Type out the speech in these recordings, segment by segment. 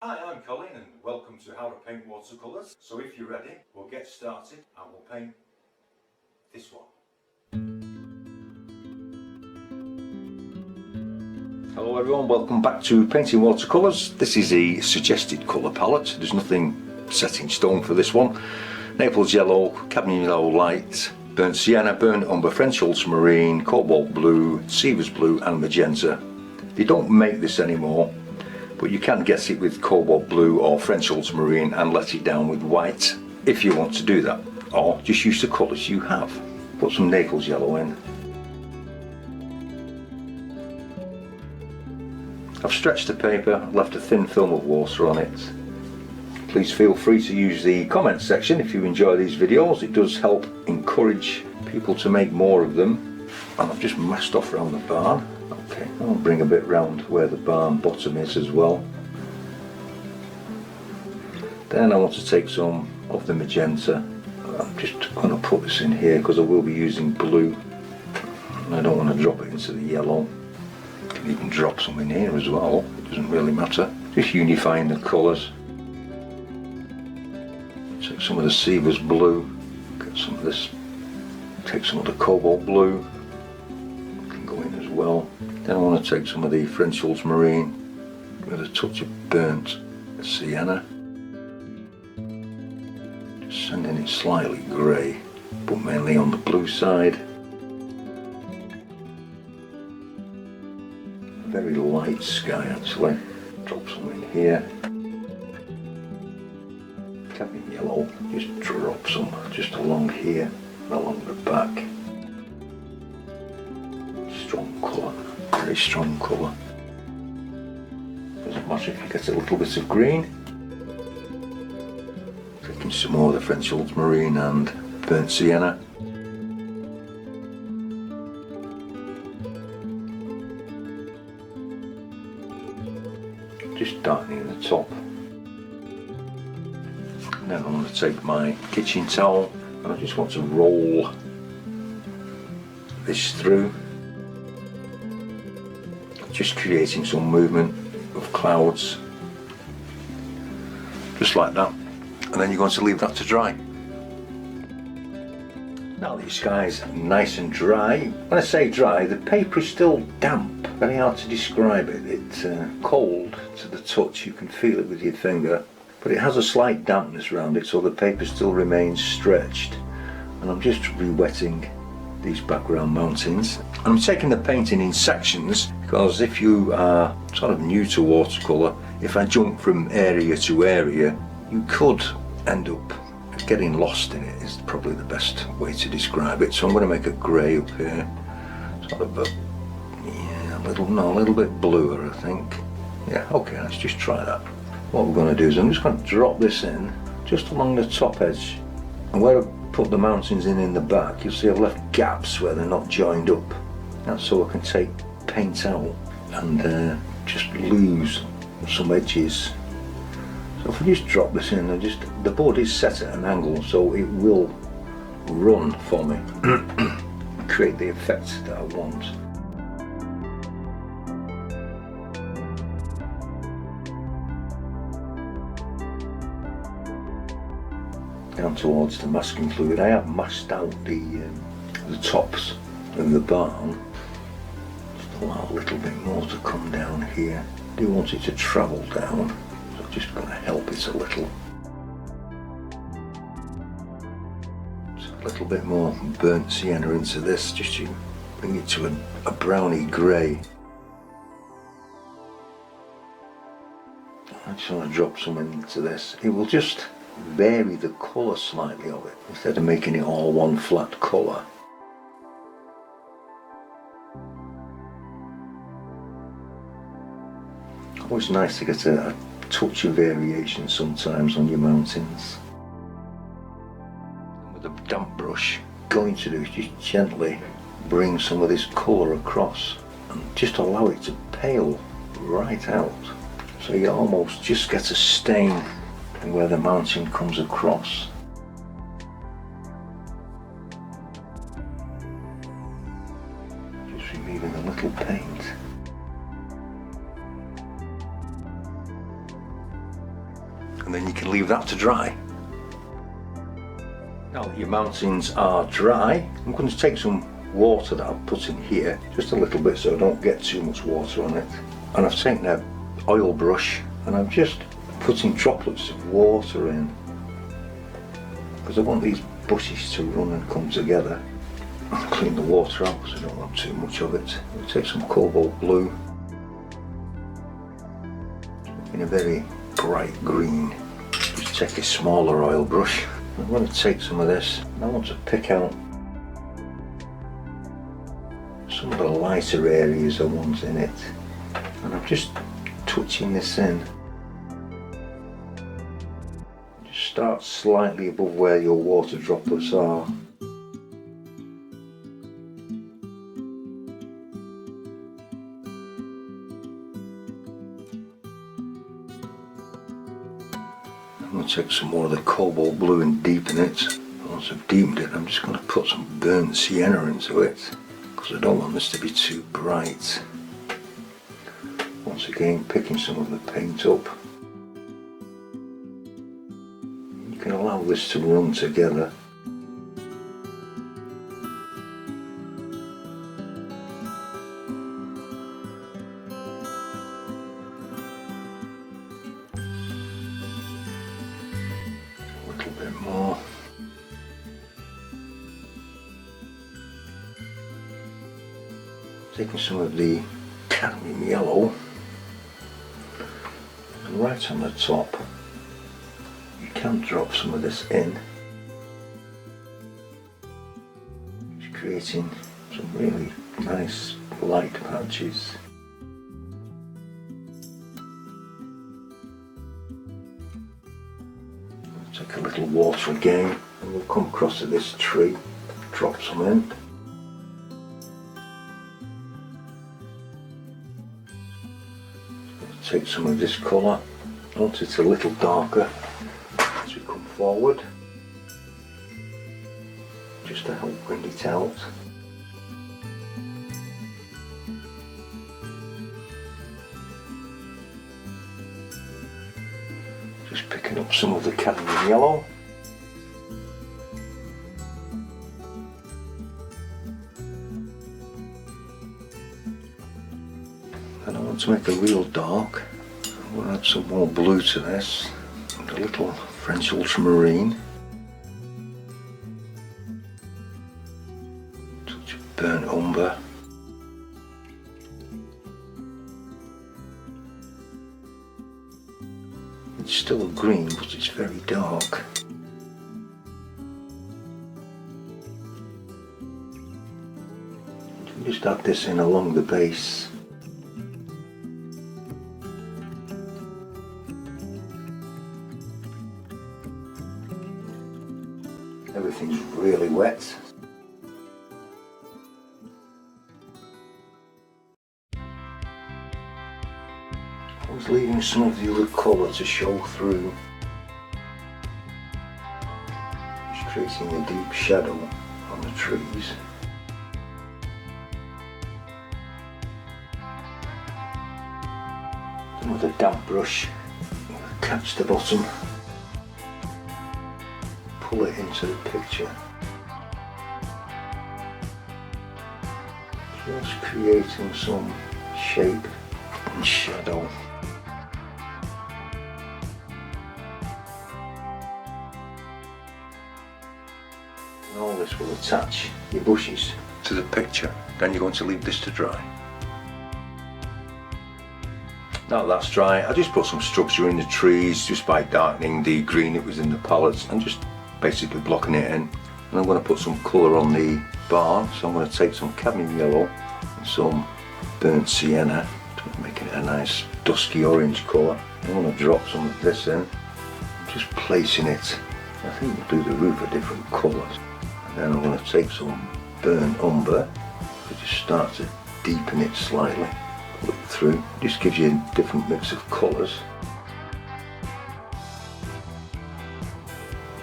Hi, I'm Colin and welcome to How to Paint Watercolors. So if you're ready, we'll get started and we'll paint this one. Hello everyone, welcome back to Painting Watercolors. This is a suggested colour palette. There's nothing set in stone for this one. Naples yellow, cadmium yellow light, burnt sienna, burnt umber, French ultramarine, cobalt blue, Sievers blue and magenta. They don't make this anymore, but you can get it with cobalt blue or French ultramarine and let it down with white if you want to do that, or just use the colours you have. Put some Naples yellow in. I've stretched the paper, left a thin film of water on it. Please feel free to use the comment section if you enjoy these videos. It does help encourage people to make more of them. And I've just masked off around the barn. Okay, I'll bring a bit round where the barn bottom is as well. Then I want to take some of the magenta. I'm just going to put this in here because I will be using blue. I don't want to drop it into the yellow. You can even drop some in here as well, it doesn't really matter. Just unifying the colours. Take some of the Sievers blue, get some of this, take some of the cobalt blue, can go in as well. Then I want to take some of the French ultramarine with a touch of burnt sienna. Just sending it slightly grey, but mainly on the blue side. Very light sky actually. Drop some in here. Cadmium yellow, just drop some just along here, along the back. Strong colour, very strong colour. Doesn't matter if you get a little bit of green. Taking some more of the French ultramarine and burnt sienna. Just darkening the top. And then I'm going to take my kitchen towel and I just want to roll this through, just creating some movement of clouds, just like that. And then you're going to leave that to dry. Now that your sky's nice and dry, when I say dry, the paper is still damp. Very hard to describe it. It's cold to the touch, you can feel it with your finger, but it has a slight dampness around it, so the paper still remains stretched. And I'm just re-wetting these background mountains. And I'm taking the painting in sections, because if you are sort of new to watercolour, if I jump from area to area, you could end up getting lost in it, is probably the best way to describe it. So I'm going to make a grey up here, sort of a, yeah, a little bit bluer I think. Yeah, okay, let's just try that. What we're going to do is I'm just going to drop this in just along the top edge, and where I put the mountains in the back, you'll see I've left gaps where they're not joined up. That's so I can take paint out and just lose some edges. So if I just drop this in, the board is set at an angle, so it will run for me, create the effect that I want. Down towards the masking fluid, I have masked out the tops of the barn. Just allow a little bit more to come down here. I do want it to travel down, so I'm just going to help it a little. So a little bit more burnt sienna into this, just to bring it to a browny grey. I just want to drop some into this. It will just vary the colour slightly of it, instead of making it all one flat colour. Always nice to get a touch of variation sometimes on your mountains. With a damp brush, going to do is just gently bring some of this colour across and just allow it to pale right out, so you almost just get a stain where the mountain comes across. Just removing a little paint. and then you can leave that to dry. Now that your mountings are dry, I'm going to take some water that I've put in here, just a little bit so I don't get too much water on it. And I've taken an oil brush and I'm just putting droplets of water in, because I want these bushes to run and come together. I'll clean the water out because I don't want too much of it. I'll take some cobalt blue in a very bright green. Just take a smaller oil brush. I'm going to take some of this and I want to pick out some of the lighter areas I want in it. And I'm just touching this in. Just start slightly above where your water droplets are. I'm going to take some more of the cobalt blue and deepen it. Once I've deepened it, I'm just going to put some burnt sienna into it, because I don't want this to be too bright. Once again, picking some of the paint up. You can allow this to run together. More. Taking some of the cadmium yellow, and right on the top you can drop some of this in, just creating some really nice light patches. Take a little water again and we'll come across to this tree, drop some in. Take some of this colour, once it's a little darker as we come forward, just to help bring it out. Just picking up some of the cadmium yellow. And I want to make a real dark. I'm going to add some more blue to this, and a little French ultramarine. Touch of burnt umber. It's still green, but it's very dark. Just add this in along the base. Everything's really wet. I was leaving some of the other colour to show through, just creating a deep shadow on the trees. Then with a damp brush, catch the bottom, pull it into the picture, just creating some shape and shadow. And all this will attach your bushes to the picture. Then you're going to leave this to dry. Now that's dry, I just put some structure in the trees just by darkening the green that was in the palettes and just basically blocking it in. And I'm going to put some colour on the barn, so I'm going to take some cadmium yellow and some burnt sienna, making it a nice dusky orange colour. I'm going to drop some of this in, just placing it. I think we'll do the roof a different colours. And then I'm going to take some burnt umber, to just start to deepen it slightly, pull it through. Just gives you a different mix of colours.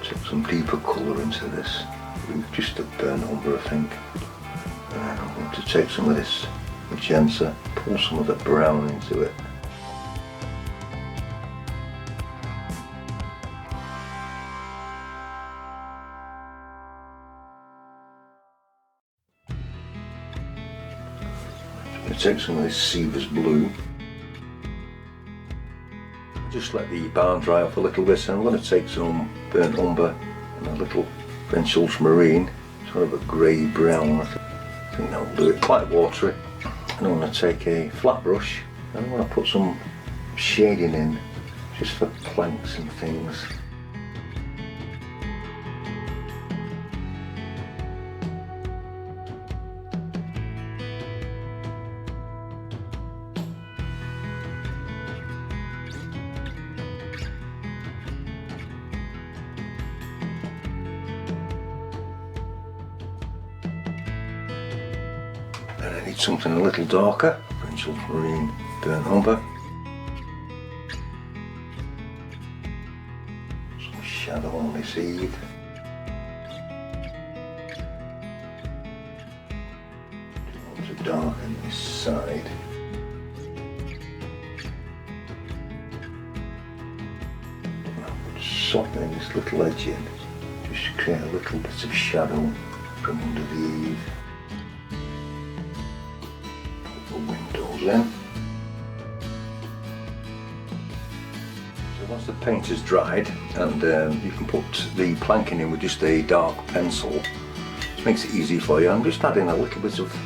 Take some deeper colour into this roof, just a burnt umber I think. And I'm going to take some of this magenta, pull some of the brown into it. to take some of this Seaver's blue. Just let the barn dry off a little bit, and I'm going to take some burnt umber and a little French ultramarine, sort of a grey brown. I think that will do it, quite watery. And I'm going to take a flat brush and I'm going to put some shading in, just for planks and things. And I need something a little darker, French ultramarine, burnt umber. Some shadow on this eave. To darken this side. I'm softening this little edge in, just to create a little bit of shadow from under the eave. Windows in. So once the paint has dried, and you can put the planking in with just a dark pencil, which makes it easy for you. I'm just adding a little bit of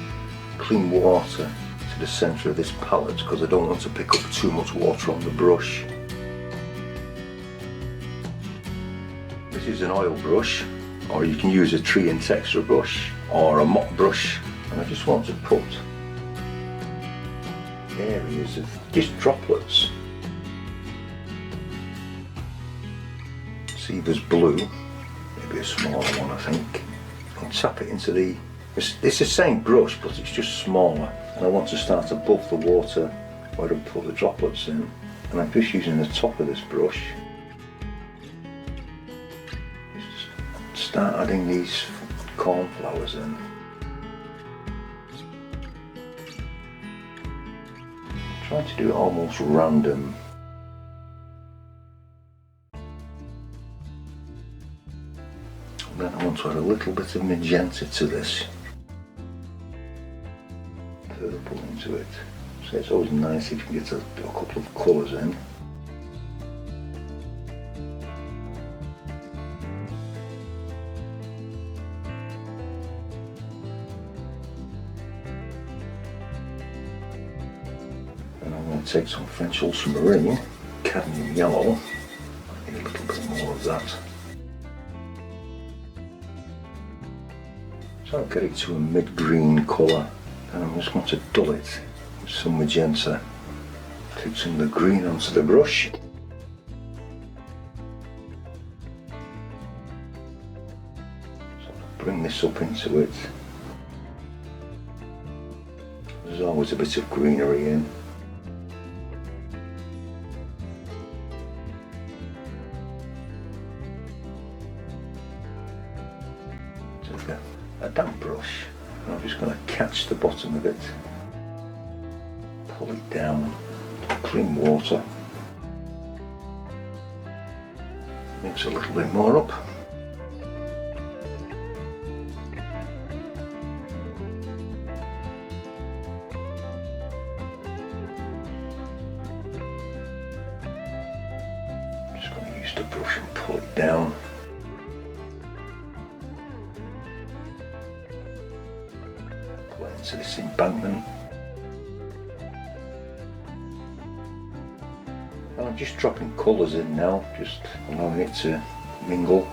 clean water to the centre of this palette because I don't want to pick up too much water on the brush. This is an oil brush, or you can use a tree and texture brush or a mop brush, and I just want to put areas of just droplets. Seaver's blue, maybe a smaller one I think, and tap it into the, it's the same brush but it's just smaller, and I want to start above the water where I put the droplets in, and I'm just using the top of this brush, just start adding these cornflowers in. Trying to do it almost random. And then I want to add a little bit of magenta to this. Purple into it. So it's always nice if you can get a couple of colours in. And I'm going to take some French ultramarine, cadmium yellow, I need a little bit more of that. So I'll get it to a mid-green colour, and I'm just going to dull it with some magenta. Take some of the green onto the brush. So I'll bring this up into it. There's always a bit of greenery in. A damp brush, and I'm just going to catch the bottom of it, pull it down, clean water, mix a little bit more up, just going to use the brush and pull it down. Into this embankment, and I'm just dropping colours in now, just allowing it to mingle.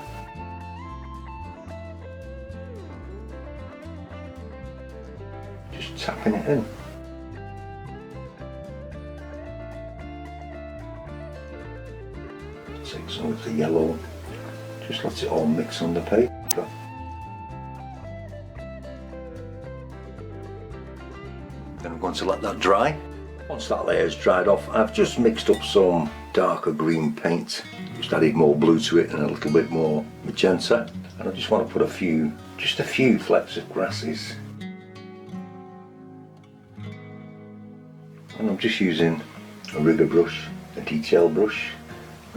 Just tapping it in. Take some of the yellow, just let it all mix on the paper. Then I'm going to let that dry. Once that layer's dried off, I've just mixed up some darker green paint, just added more blue to it and a little bit more magenta, and I just want to put just a few flecks of grasses. And I'm just using a rigger brush, a detail brush.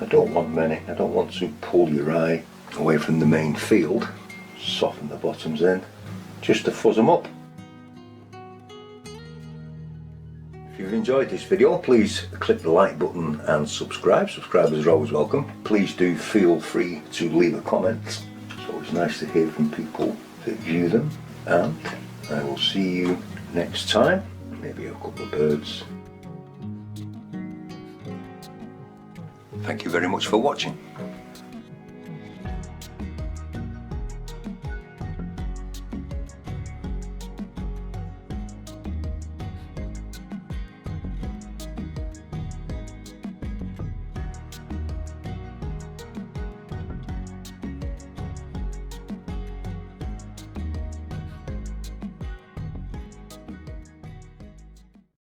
I don't want many, I don't want to pull your eye away from the main field. Soften the bottoms in, just to fuzz them up. you've enjoyed this video, please click the like button and subscribe. Subscribers are always welcome. Please do feel free to leave a comment. It's always nice to hear from people that view them. And I will see you next time. Maybe a couple of birds. Thank you very much for watching.